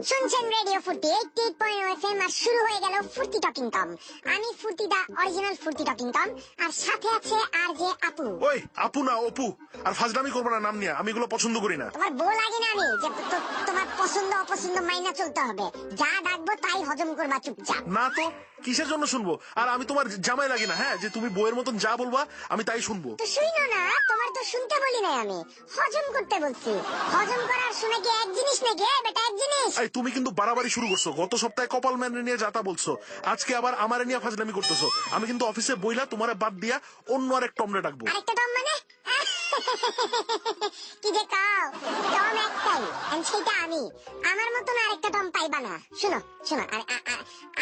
শুনছেন রেডিও ফুর্তি 88.0 FM আর শুরু হয়ে গেল ফুর্তি টকিং টম। আমি ফুর্তি দা অরিজিনাল ফুর্তি টকিং টম, আর সাথে আছে আর যে আপু। ওই আপু না অপু, আর ফাজলামি করবো না নাম নিয়ে, আমি এগুলো পছন্দ করি না। তোমার বউ লাগে না আমি যে তোমার পছন্দ অপছন্দ মাইনা চলতে হবে, যা ডাকবো তাই হজম করবা চুপচাপ। না তো কিসের জন্য শুনবো? আর আমি তোমার জামাই লাগি না, হ্যাঁ, যে তুমি বউয়ের মতন যা বলবা আমি তাই শুনবো। তো শুইনো না, তোমার তো শুনতে বলি নাই, আমি হজম করতে বলছি। হজম করার শুনে কি এক জিনিস নাকি? বেটা এক জিনিস। এই তুমি কিন্তু বাড়াবাড়ি শুরু করছো। গত সপ্তাহে কপাল ম্যান নিয়ে যাতা বলছো, আজকে আবার আমারে নিয়ে ফাজলামি করতেছো। আমি কিন্তু অফিসে বইলা তোমারে বাদ দিয়া অন্য আরেক টমরে ডাকবো। আরেকটা টম মানে? কি যে কাও, টম একটাই, আর সেটা আমি। আমার মতন আরেকটা টম পাইবা না। শুনো শোনো,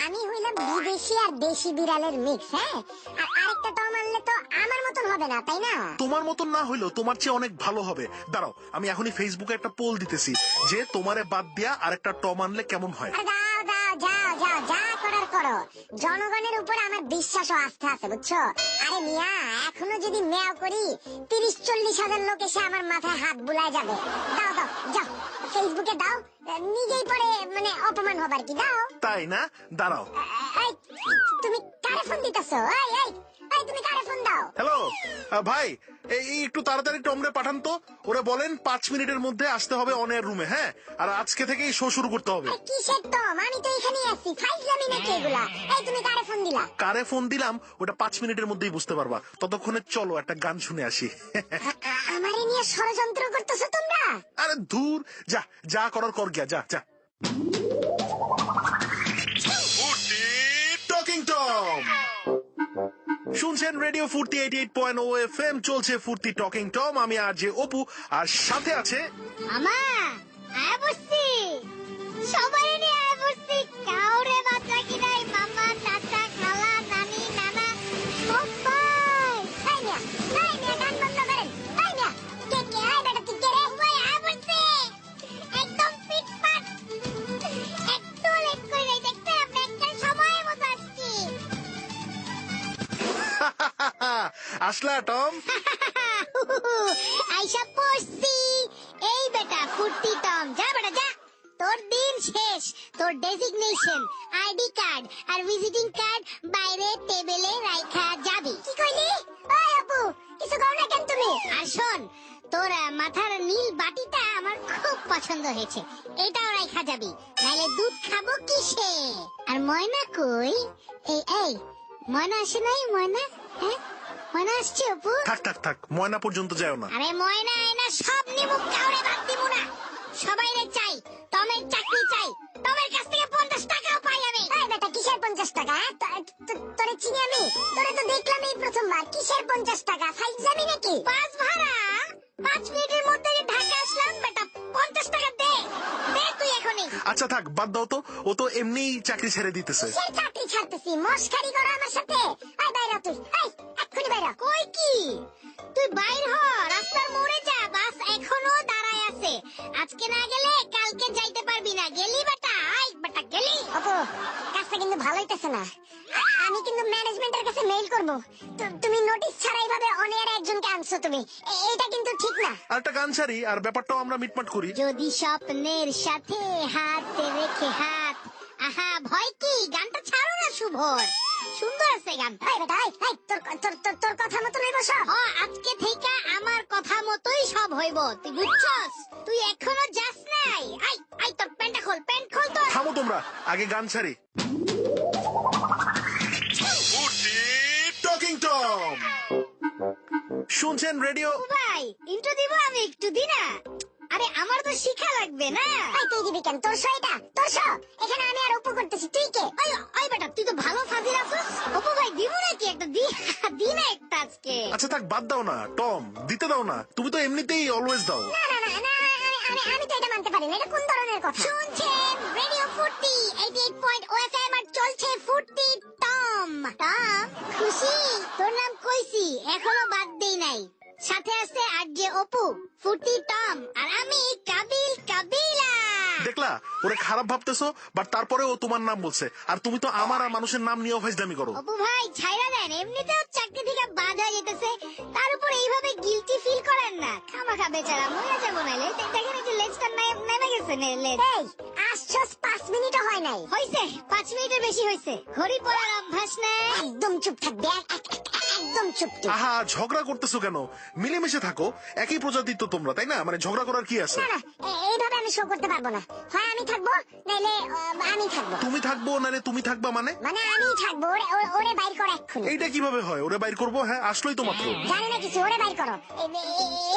আমি হইলাম বিদেশি আর দেশি বিড়ালের মিক্স, হ্যাঁ। আর আরেকটা টম আনলে তো আমার মতন হবে না, তাই না? তোমার মতন না হইলেও তোমার চেয়ে অনেক ভালো হবে। দাঁড়াও, আমি এখনই ফেসবুকে একটা পোল দিতেছি যে তোমারে বাদ দিয়া আরেকটা টম আনলে কেমন হয়। দাও দাও, যাও যাও, যা করার করো। জনগণের উপর আমার বিশ্বাস ও আস্থা আছে, বুঝছো? আরে মিয়া, এখনো যদি মেয়াও করি 30-40 হাজার লোক এসে আমার মাথায় হাত বুলায় যাবে। দাও দাও, যাও ফেসবুকে দাও, নিজেই পরে মানে অপমান হবার কি। দাও। তাই না? দাঁড়াও। এই, তুমি কারে ফোন দিতেছো? এই এই এই, তুমি কারে ফোন দাও? হ্যালো ভাই, এই একটু তাড়াতাড়ি টমরে পাঠান তো। ওরে বলেন 5 মিনিটের মধ্যে আসতে হবে অন এয়ার রুমে, হ্যাঁ। আর আজকে থেকেই শো শুরু করতে হবে। কিসের টম? আমি তো এখানেই আছি। ফাইজলামি নাকি এগুলা? এই তুমি কারে ফোন দিলা? কারে ফোন দিলাম ওটা 5 মিনিটের মধ্যেই বুঝতে পারবা। ততক্ষণে চলো একটা গান শুনে আসি। আমারে নিয়ে ষড়যন্ত্র করতেছো তোমরা? আরে দূর, যা যা করার কর গিয়া, যা যা। টকিং টম শুনছেন রেডিও ফুর্তি 88.0 FM, চলছে ফুর্তি টকিং টম। আমি আর যে অপু, আর সাথে আছে আমা। আয় বসছি, সবাই নিয়ে আয় বসছি। কাউরে বাচ্চা কি নাই? মামা, চাচা, খালা, নানি, নানা, সবাই। এই মিয়া, গান বন্ধ করেন। এই মিয়া, কে কে? আয় বেটা, তুই কে রে? সবাই আয় বসছি, একদম ফিটফাট, একটু লেট করে নাই। দেখতে আমরা একটা সময় মতো আসছি। আসলা টম। আইসা পড়ছি। এই বেটা ফুর্তি টম, যা বেটা যা। তোর দিন শেষ। তোর ডেজিগনেশন, আইডি কার্ড আর ভিজিটিং কার্ড বাইরে টেবিলে রাখা যাবে। কি কইলি? ওই আপু, কিছু কও না কেন তুমি? আর শোন, তোর মাথার নীল বাটিটা আমার খুব পছন্দ হয়েছে, এটাও রাখা যাবে। নাইলে দুধ খাবো কিসে? আর ময়না কই? এই ময়না আসে নাই? ময়না, হ্যাঁ ময়না আসছে আপু? থাক থাক থাক, ময়না পর্যন্ত যাও না। আরে ময়না আয়না সব নিমুখ, কাউরে বাদ দিব না। সবাই রে চাই, টমের চাকরি চাই। টমের কাছ থেকে 50 টাকাও পাই আমি। এই বেটা, কিসের 50 টাকা? তোরে চিনি আমি? তোরে তো দেখলাম এই প্রথমবার। কিসের 50 টাকা? ফাইজলামি নাকি? বাস ভাড়া 5 মিনিটের মধ্যে ঢাকা আসলাম। বেটা 50 টাকা দে, দে তুই এখনই। আচ্ছা থাক, বাদ দাও তো। ও তো এমনিই চাকরি ছেড়ে দিতেছে। কিসের চাকরি ছাড়তেছি? মস্কারি করো আমার সাথে? এই বাইরে তুই, এই এক্ষুনি বাইরে। কই কি? তুই বাইর হ, রাস্তার মোড়ে যা, বাস এখনো দাঁড়ায় আছে। আজকে না গেলে কালকে যাইতে পারবি না। গেলি বেটা? আই বেটা গেলি? আপু, কাজটা কিন্তু ভালো হইতেছে না। আমি কিন্তু ম্যানেজমেন্টের কাছে মেইল করব। তুমি নোটিশ ছাড়াই ভাবে অনেক একজনকে আনছো তুমি, এটা কিন্তু ঠিক না। আর একটা গান ছাড়ি, আর ব্যাপারটাও আমরা মিটমাট করি। যদি স্বপ্নের সাথে হাত রেখে হাত, আহা ভয় কি? গানটা ছাড়ো না শুভর, সুন্দর আছে গানটা। এই বেটা, এই তোর কথা মতো হইব সব। আজকে থেকে আমার কথা মতোই সব হইব, তুই বুঝছস? তুই এখনো যাস নাই? আই তোর প্যান্টটা খোল, প্যান্ট খোল তোর। থামো তোমরা, আগে গান ছাড়ি। টকিং টম শুনছেন রেডিও। ভাই ইন্ট্রো দিব? আমি একটু দি না। আরে আমার তো শিখা লাগবে না। তুই দিবি কেন? তোর শো এটা, তোর শো। এখানে আমি আর অপু করতেছি, তুই কে? ওই বেটা, তুই তো ভালো ফাজিল আছিস। অপু ভাই দিব নাকি একটা? দি না একটা আজকে। আচ্ছা থাক, বাদ দাও না টম, দিতে দাও না। তুমি তো এমনিতেই অলওয়েজ দাও। না আমি তো এটা মানতে পারি না। এটা কোন ধরনের কথা? শুনছেন রেডিও ফুর্তি 88.0 FM, আর চলছে ফুর্তি টম। খুশি? তোর নাম কইছি, এখনো বাদ দেই নাই। সাথে আছে আর যে অপু, ফুর্তি টম, আর আমি কাবিলা। দেখলা, ওরে খারাপ ভাবতেছো, বাট তারপরে ও তোমার নাম বলছে। আর তুমি তো আমার আর মানুষের নাম নিয়েও ফাইজলামি করো। অপু ভাই ছাইরা দেন, এমনিতেও চাকরি থেকে বাদ হয়ে যেতেছে, তার উপর এইভাবে গিলটি ফিল করেন না। খামাখা বেচারা মরে যাবো। নাইলে দেখেন এই যে লেজটা নেমে গেছে। আসছস 5 মিনিটও হয় নাই। হইছে 5 মিনিটের বেশি হইছে, ঘড়ি পড়ার অভ্যাস নাই। একদম চুপ থাকবে, একদম চুপ তুই। আহা, ঝগড়া করতেছো কেন? মিলেমিশে থাকো, একই প্রজাতির তো তোমরা, তাই না? মানে ঝগড়া করার কি আছে? না না, এইভাবে আমি শো করতে পারবো না। হয় আমি থাকবো, নাইলে আমি থাকবো। তুমি থাকবো নালে তুমি থাকবা মানে? মানে আমি থাকবো, ওরে বাইর কর এক্ষুনি। এইটা কিভাবে হয়? ওরে বাইর করবো? হ্যাঁ, আসলোই তো মাত্র। জানি না কিছু, ওরে বাইর করো।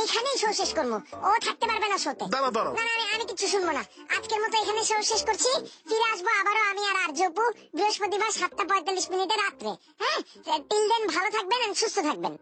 এইখানেই শো শেষ করবো, ও থাকতে পারবে না শোতে। দাঁড়াও দাঁড়াও, না না, আমি কিছু শুনবো না। আজকের মতো এখানে শো শেষ করছি। ফিরে আসবো আবারও আমি আর আরজপু বৃহস্পতিবার 7:45 রাত্রে। হ্যাঁ, টিল দেন ভালো থাকবেন আর সুস্থ থাকবেন।